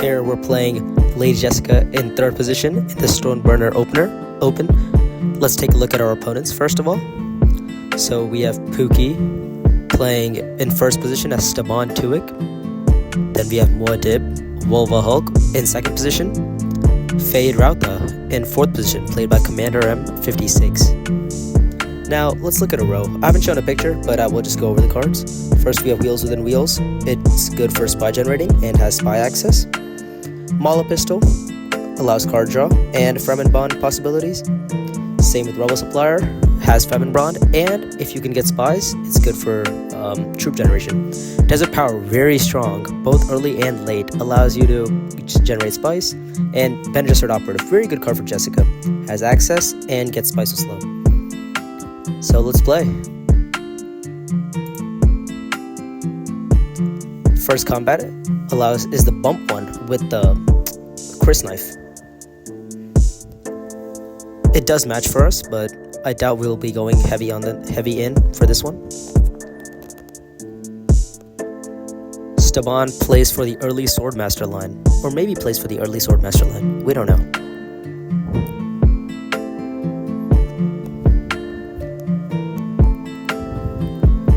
Here we're playing Lady Jessica in third position in the StoneBurner Open. Let's take a look at our opponents first of all. So we have Pookie playing in first position as Staban Tuik. Then we have Muad'Dib, Volva Hulk in second position. Fade Rauta in fourth position, played by Commander M56. Now let's look at a row. I haven't shown a picture, but I will just go over the cards. First we have Wheels Within Wheels. It's good for spy generating and has spy access. Mala Pistol allows card draw and Fremen Bond possibilities. Same with Rebel Supplier, has Fremen Bond, and if you can get spies, it's good for troop generation. Desert Power, very strong, both early and late, allows you to just generate spice. And Bene Gesserit Operative, very good card for Jessica, has access and gets spice so slow. So let's play. First combat is the bump one with the Chris knife. It does match for us, but I doubt we'll be going heavy in for this one. Staban plays for the early Swordmaster line, or maybe plays for the early Swordmaster line. We don't know.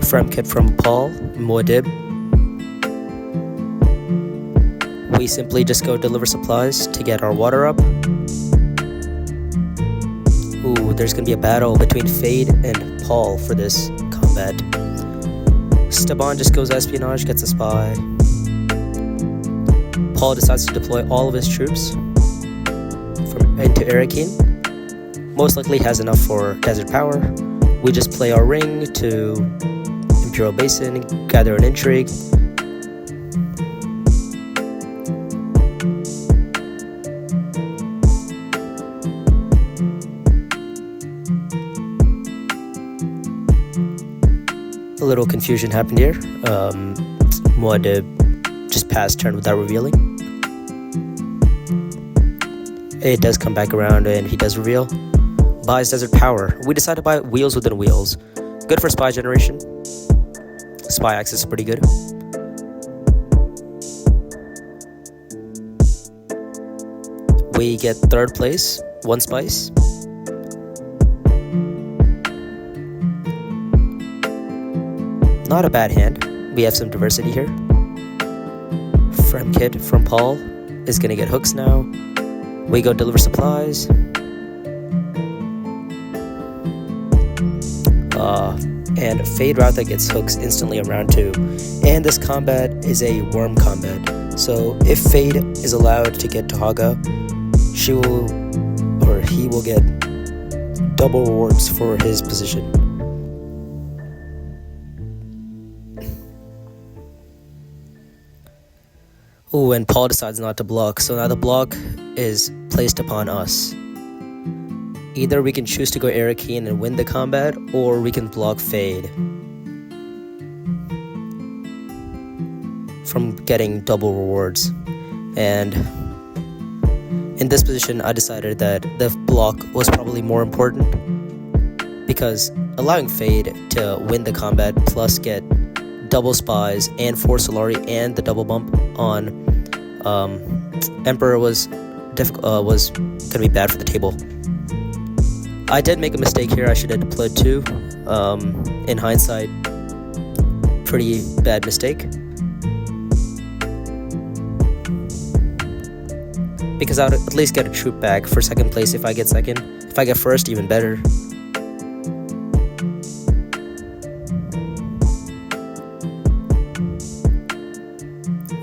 Frem kit from Paul, Muad'Dib. We simply just go deliver supplies to get our water up. Ooh, there's gonna be a battle between Fade and Paul for this combat. Staban just goes espionage, gets a spy. Paul decides to deploy all of his troops into Arakeen. Most likely has enough for Desert Power. We just play our ring to Imperial Basin, gather an intrigue. A little confusion happened here. Muad'Dib just passed turn without revealing. It does come back around and he does reveal. Buys Desert Power. We decide to buy Wheels Within Wheels. Good for spy generation. Spy access is pretty good. We get third place, 1 spice. Not a bad hand. We have some diversity here. Frem kit from Paul is gonna get hooks now. We go deliver supplies. And Fade Rauta gets hooks instantly on round 2. And this combat is a worm combat. So if Fade is allowed to get Tahaga, he will get double rewards for his position. Ooh, and Paul decides not to block, so now the block is placed upon us. Either we can choose to go Arakeen and win the combat, or we can block Fade from getting double rewards. And in this position, I decided that the block was probably more important, because allowing Fade to win the combat plus get double spies and 4 Solari and the double bump on Emperor was gonna be bad for the table. I did make a mistake here. I should have deployed 2. In hindsight, pretty bad mistake, because I would at least get a troop back for second place if I get second. If I get first, even better.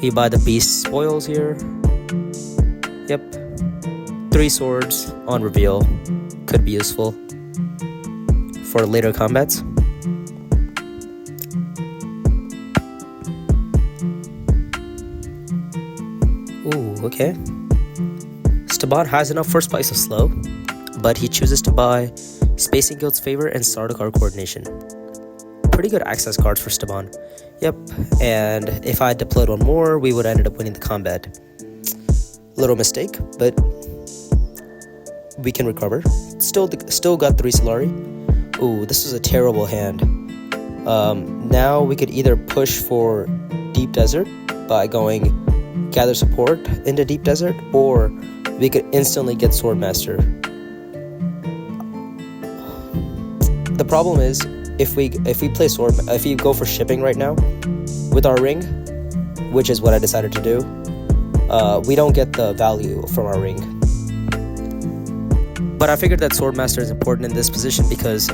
We buy the beast spoils here. Yep. 3 swords on reveal. Could be useful for later combats. Ooh, okay. Staban has enough for Spice of Slow, but he chooses to buy Spacing Guild's Favor and Sardaukar Coordination. Pretty good access cards for Staban. Yep, and if I had deployed 1 more, we would have ended up winning the combat. Little mistake, but we can recover. Still got 3 Solari. Ooh, this is a terrible hand. Now we could either push for Deep Desert by going gather support in the deep desert, or we could instantly get Swordmaster. The problem is, if we play if we go for shipping right now with our ring, which is what I decided to do, we don't get the value from our ring. But I figured that Swordmaster is important in this position because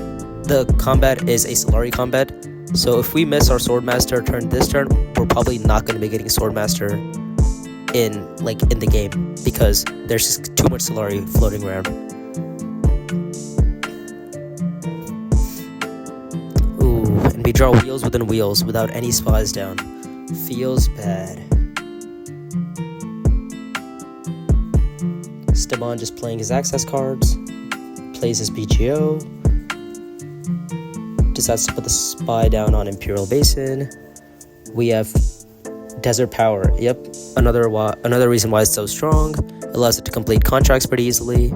the combat is a Solari combat. So if we miss our Swordmaster turn this turn, we're probably not going to be getting Swordmaster in the game because there's just too much Solari floating around. Ooh, and we draw wheels within wheels without any spies down. Feels bad. StoneBurner just playing his access cards, plays his BGO, decides to put the spy down on Imperial Basin. We have Desert Power. Yep, another reason why it's so strong. Allows it to complete contracts pretty easily.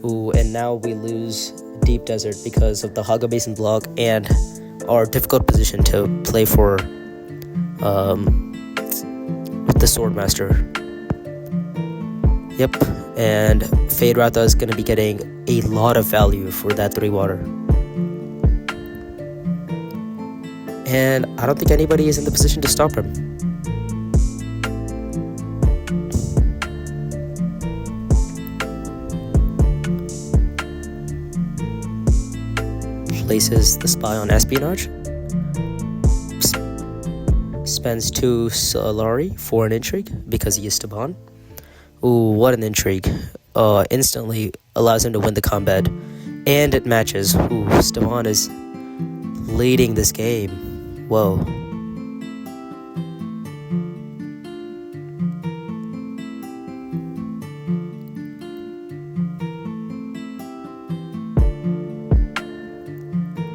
Ooh, and now we lose Deep Desert because of the Haga Basin block and our difficult position to play for with the Swordmaster. Yep, and Fade Ratha is going to be getting a lot of value for that 3 water. And I don't think anybody is in the position to stop him. Places the spy on espionage. Spends 2 Solari for an intrigue because he is StoneBurner. Ooh, what an intrigue. Instantly allows him to win the combat. And it matches. Ooh, StoneBurner is leading this game. Whoa.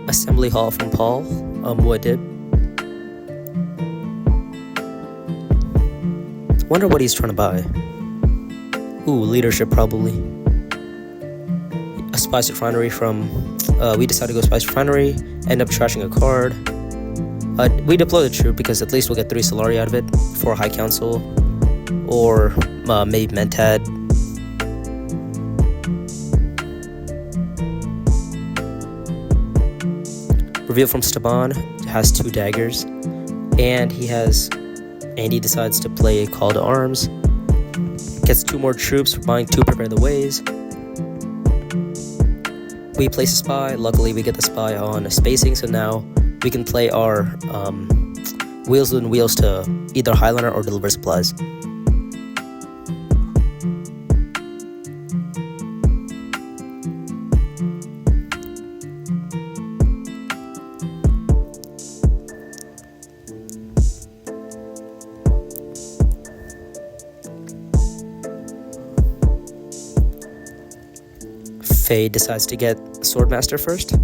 Assembly Hall from Paul. Muad'Dib. Wonder what he's trying to buy. Ooh, leadership probably. A Spice Refinery from... we decided to go Spice Refinery. End up trashing a card. We deploy the troop because at least we'll get 3 Solari out of it for High Council. Or maybe Mentad. Reveal from StoneBurner has 2 daggers. And he decides to play a Call to Arms. Gets 2 more troops for buying 2 Prepare the Ways. We place a spy. Luckily, we get the spy on spacing, so now we can play our wheels within wheels to either Highliner or deliver supplies. Fade decides to get Swordmaster first.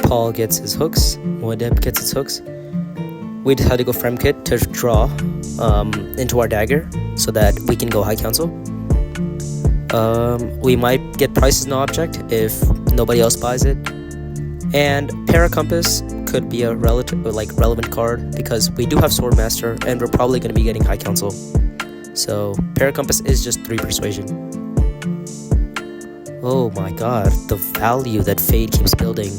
Paul gets his hooks. Muad'Dib gets his hooks. We decide to go Fremkit to draw into our dagger so that we can go High Council. We might get Prices No Object if nobody else buys it. And Paracompass could be a relevant card because we do have Swordmaster and we're probably going to be getting High Council. So Paracompass is just 3 persuasion. Oh my god, the value that Fade keeps building.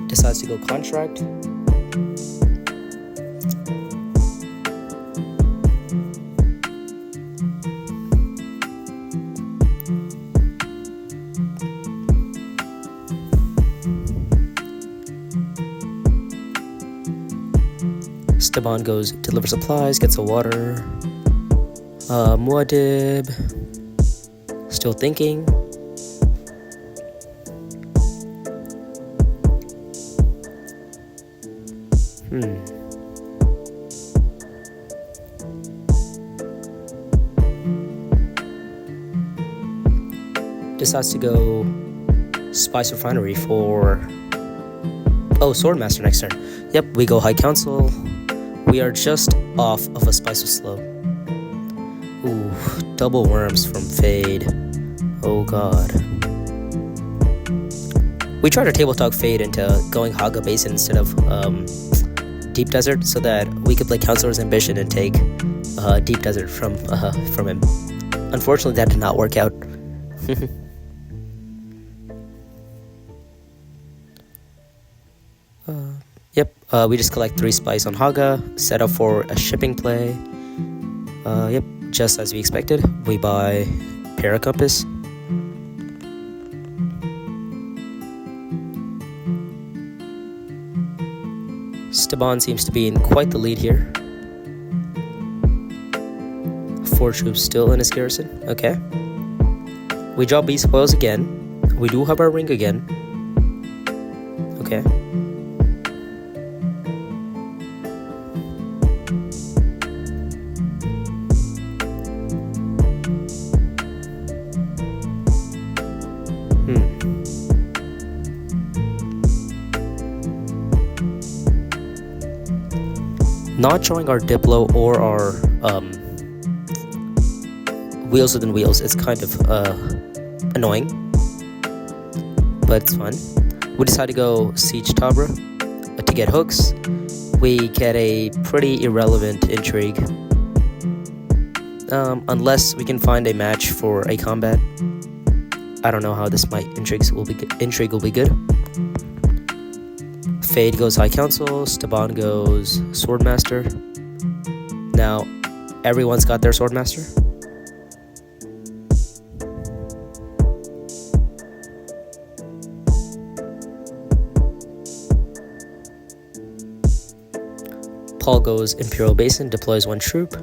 Decides to go Contract. StoneBurner goes Deliver Supplies, gets a water. Muad'Dib. Still thinking. Decides to go Spice Refinery for... Oh, Swordmaster next turn. Yep, we go High Council. We are just off of a Spice of Slow. Ooh, double worms from Fade. Oh god. We tried to table talk Fade into going Haga Basin instead of Deep Desert so that we could play Counselor's Ambition and take Deep Desert from him. Unfortunately, that did not work out. Yep, we just collect 3 spice on Haga, set up for a shipping play. Yep, just as we expected, we buy Paracompass. Staban seems to be in quite the lead here. 4 troops still in his garrison. Okay. We draw B spoils again. We do have our ring again. Okay. Not showing our Diplo or our wheels within wheels is kind of annoying, but it's fun. We decide to go Siege Tabra to get hooks. We get a pretty irrelevant intrigue, unless we can find a match for a combat. I don't know how this intrigue will be good. Fade goes High Council, Staban goes Swordmaster. Now, everyone's got their Swordmaster. Paul goes Imperial Basin, deploys 1 troop.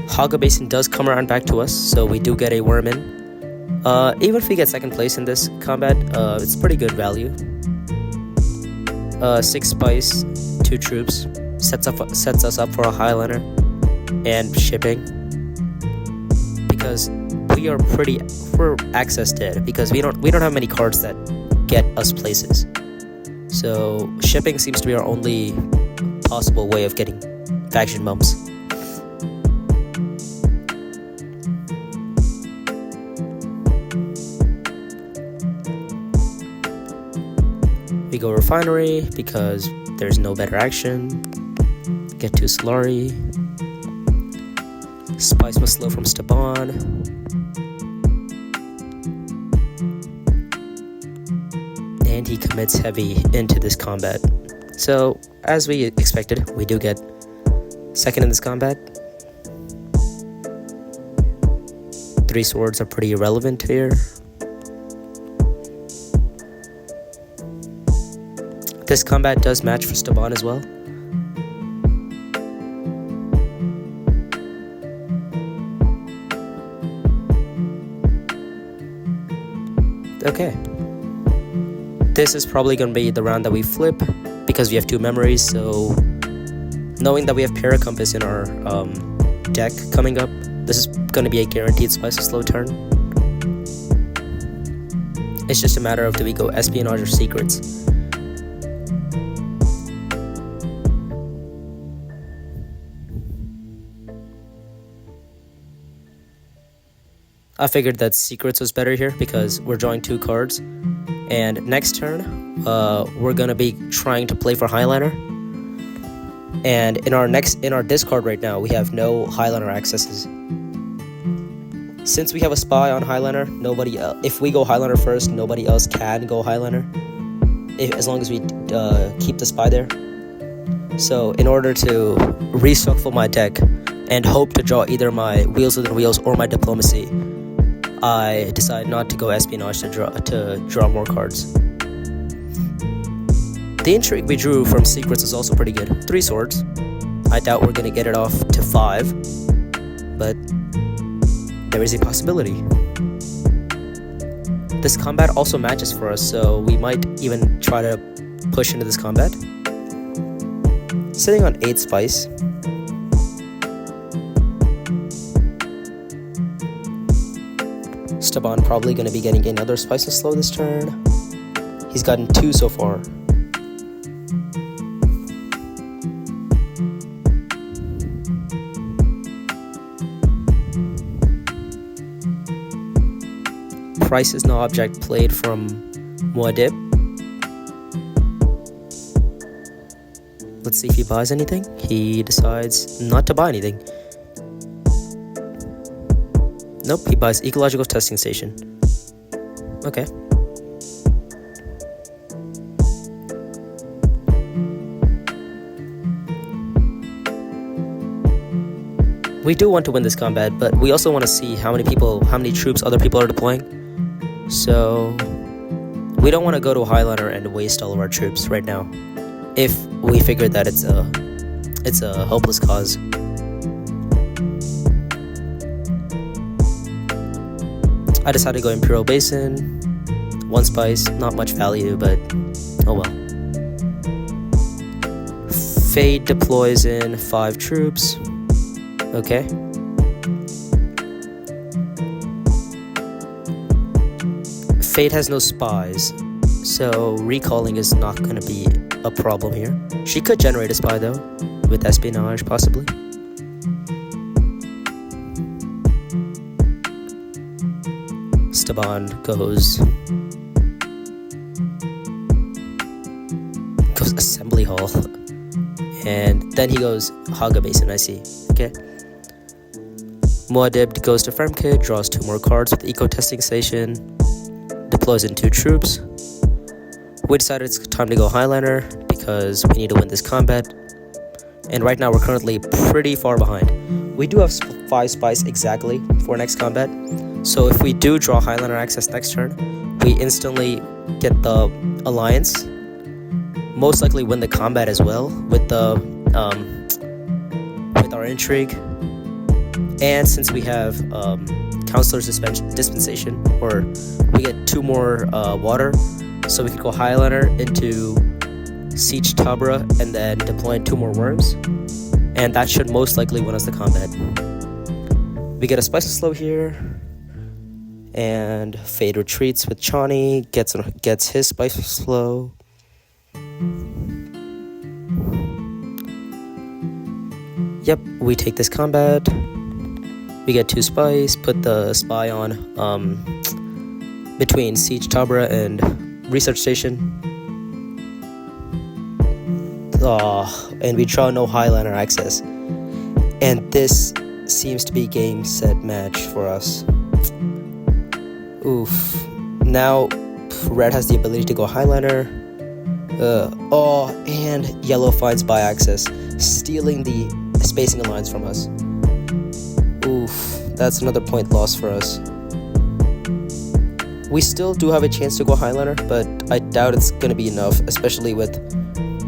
Haga Basin does come around back to us, so we do get a worm in. Even if we get 2nd place in this combat, it's pretty good value. 6 spice, 2 troops, sets us up for a Highliner and shipping. Because we're access dead because we don't have many cards that get us places. So shipping seems to be our only possible way of getting faction bumps. We go Refinery because there's no better action. Get to Solari. Spice must slow from Staban. And he commits heavy into this combat. So, as we expected, we do get 2nd in this combat. 3 swords are pretty irrelevant here. This combat does match for Staban as well. Okay. This is probably going to be the round that we flip because we have 2 memories, so knowing that we have Paracompass in our deck coming up, this is going to be a guaranteed Spice of Slow turn. It's just a matter of do we go Espionage or Secrets. I figured that Secrets was better here because we're drawing 2 cards. And next turn, we're going to be trying to play for Highliner. And in our discard right now, we have no Highliner accesses. Since we have a spy on Highliner, nobody else, if we go Highliner first, nobody else can go Highliner. As long as we keep the spy there. So in order to reshuffle my deck and hope to draw either my Wheels Within Wheels or my Diplomacy, I decide not to go Espionage to draw more cards. The intrigue we drew from Secrets is also pretty good. 3 swords. I doubt we're going to get it off to 5, but there is a possibility. This combat also matches for us, so we might even try to push into this combat. Sitting on 8 spice. Staban probably going to be getting another spice and slow this turn. He's gotten 2 so far. Price is no object played from Muad'Dib. Let's see if he buys anything. He decides not to buy anything. Nope, he buys Ecological Testing Station. Okay. We do want to win this combat, but we also want to see how many troops other people are deploying. So we don't want to go to Highliner and waste all of our troops right now, if we figure that it's a hopeless cause. I decided to go Imperial Basin. 1 spice, not much value, but oh well. Fade deploys in 5 troops. Okay. Fade has no spies, so recalling is not going to be a problem here. She could generate a spy though, with espionage possibly. Staban goes Assembly Hall, and then he goes Haga Basin. I see. Okay. Muad'Dib goes to Fremkid, draws 2 more cards with Eco Testing Station, deploys in 2 troops. We decided it's time to go Highliner because we need to win this combat, and right now we're currently pretty far behind. We do have 5 spice exactly for next combat, so if we do draw Highliner access next turn, we instantly get the alliance, most likely win the combat as well with the with our intrigue, and since we have Counselor's Dispensation, or we get 2 more water, so we could go Highliner into Siege Tabra and then deploy 2 more worms, and that should most likely win us the combat. We get a Spice and Slow here, and Fade retreats with Chani, gets his Spice and Slow. Yep, we take this combat. We get 2 spies, put the spy on between Siege Tabra and Research Station. And we draw no Highliner access. And this seems to be game, set, match for us. Oof. Now, red has the ability to go Highliner. And yellow finds by access, stealing the spacing alliance from us. Oof, that's another point lost for us. We still do have a chance to go Highliner, but I doubt it's going to be enough, especially with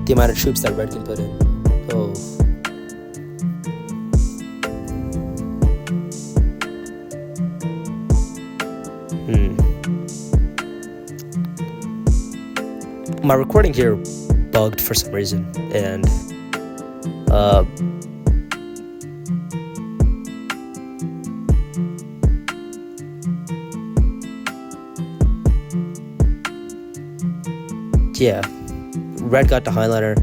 the amount of troops that red can put in. Oh. My recording here bugged for some reason, and yeah, red got to Highliner.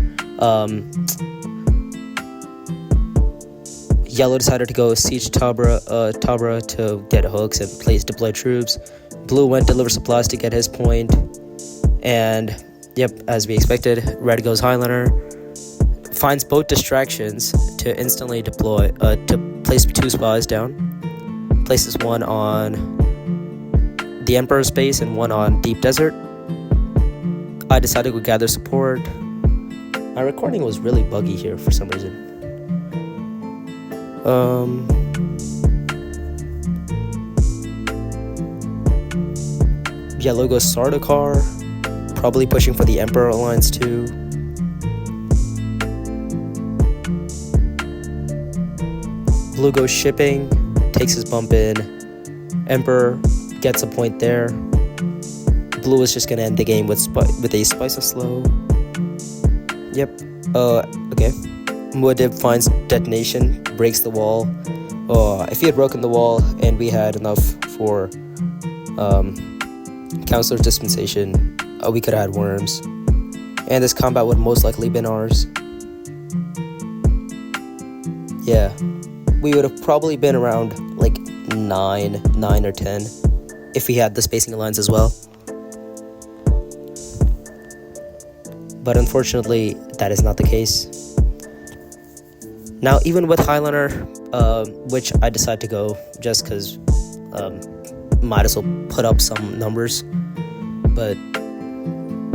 Yellow decided to go Siege Tabra to get hooks and deploy troops. Blue went deliver supplies to get his point, and yep, as we expected, red goes Highliner, finds both distractions to instantly deploy, to place 2 spies down, places 1 on the Emperor's base and 1 on Deep Desert. I decided to gather support. My recording was really buggy here for some reason. Yellow goes Sardaukar, probably pushing for the Emperor Alliance too. Blue goes Shipping, takes his bump in. Emperor gets a point there. Blue is just gonna end the game with a Spice of Slow. Yep. Okay. Muad'Dib finds detonation, breaks the wall. If he had broken the wall and we had enough for Counselor's Dispensation, we could have had worms. And this combat would most likely been ours. Yeah, we would have probably been around like 9 or 10 if we had the spacing alliance as well. But unfortunately, that is not the case. Now, even with Highliner, which I decided to go just because might as well put up some numbers. But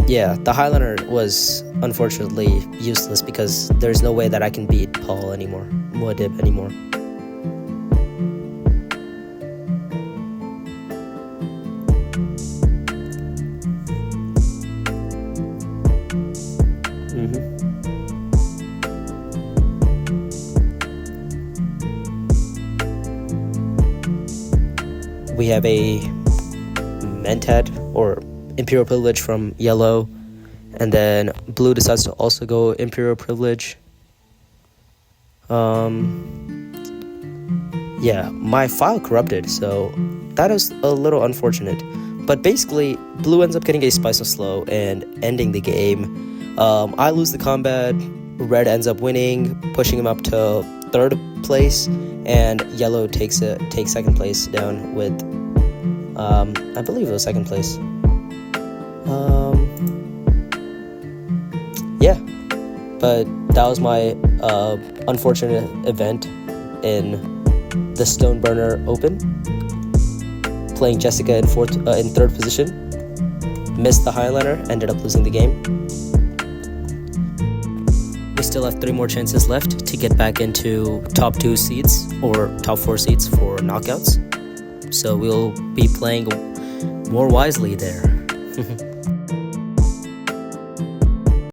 yeah, the Highliner was unfortunately useless because there's no way that I can beat Paul anymore, Muad'Dib anymore. We have a Mentat or Imperial Privilege from yellow, and then blue decides to also go Imperial Privilege. Yeah, my file corrupted, so that is a little unfortunate. But basically, blue ends up getting a Spice of Slow and ending the game. I lose the combat, red ends up winning, pushing him up to 3rd place, and yellow takes second place down with, I believe it was 2nd place. Yeah, but that was my unfortunate event in the StoneBurner Open. Playing Jessica in 3rd position, missed the Highliner, ended up losing the game. We still have 3 more chances left to get back into top 2 seeds or top 4 seeds for knockouts. So we'll be playing more wisely there.